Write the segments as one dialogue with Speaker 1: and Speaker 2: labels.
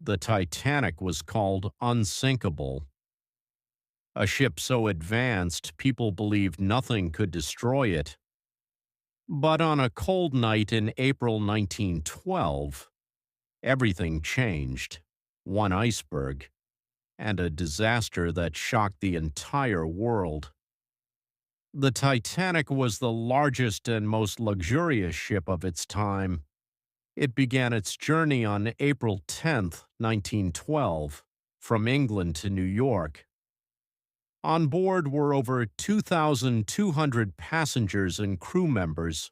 Speaker 1: The Titanic was called unsinkable, a ship so advanced people believed nothing could destroy it. But on a cold night in April 1912, everything changed. One iceberg, and a disaster that shocked the entire world. The Titanic was the largest and most luxurious ship of its time. It began its journey on April 10th, 1912, from England to New York. On board were over 2,200 passengers and crew members,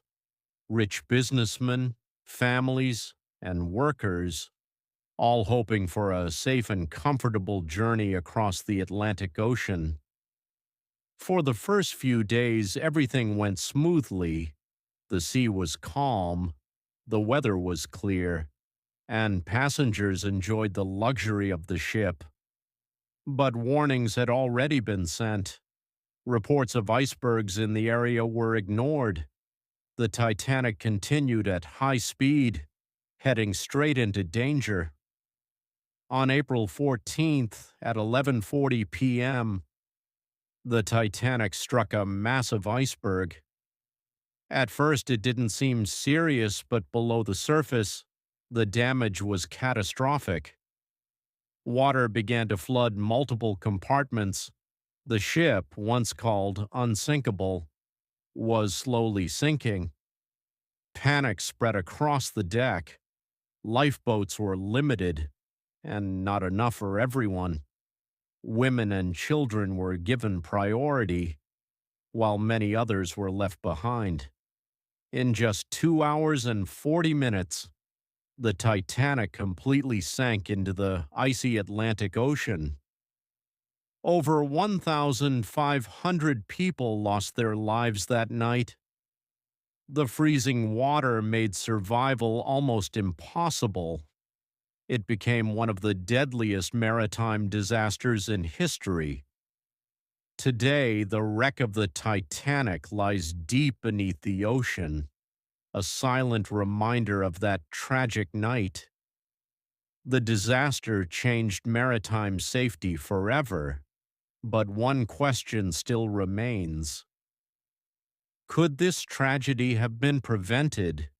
Speaker 1: rich businessmen, families, and workers, all hoping for a safe and comfortable journey across the Atlantic Ocean. For the first few days, everything went smoothly. The sea was calm, the weather was clear, and passengers enjoyed the luxury of the ship. But warnings had already been sent. Reports of icebergs in the area were ignored. The Titanic continued at high speed, heading straight into danger. On April 14th at 11:40 p.m., the Titanic struck a massive iceberg. At first, it didn't seem serious, but below the surface, the damage was catastrophic. Water began to flood multiple compartments. The ship, once called unsinkable, was slowly sinking. Panic spread across the deck. Lifeboats were limited, and not enough for everyone. Women and children were given priority, while many others were left behind. In just 2 hours and 40 minutes, the Titanic completely sank into the icy Atlantic Ocean. Over 1,500 people lost their lives that night. The freezing water made survival almost impossible. It became one of the deadliest maritime disasters in history. Today, the wreck of the Titanic lies deep beneath the ocean, a silent reminder of that tragic night. The disaster changed maritime safety forever, but one question still remains. Could this tragedy have been prevented?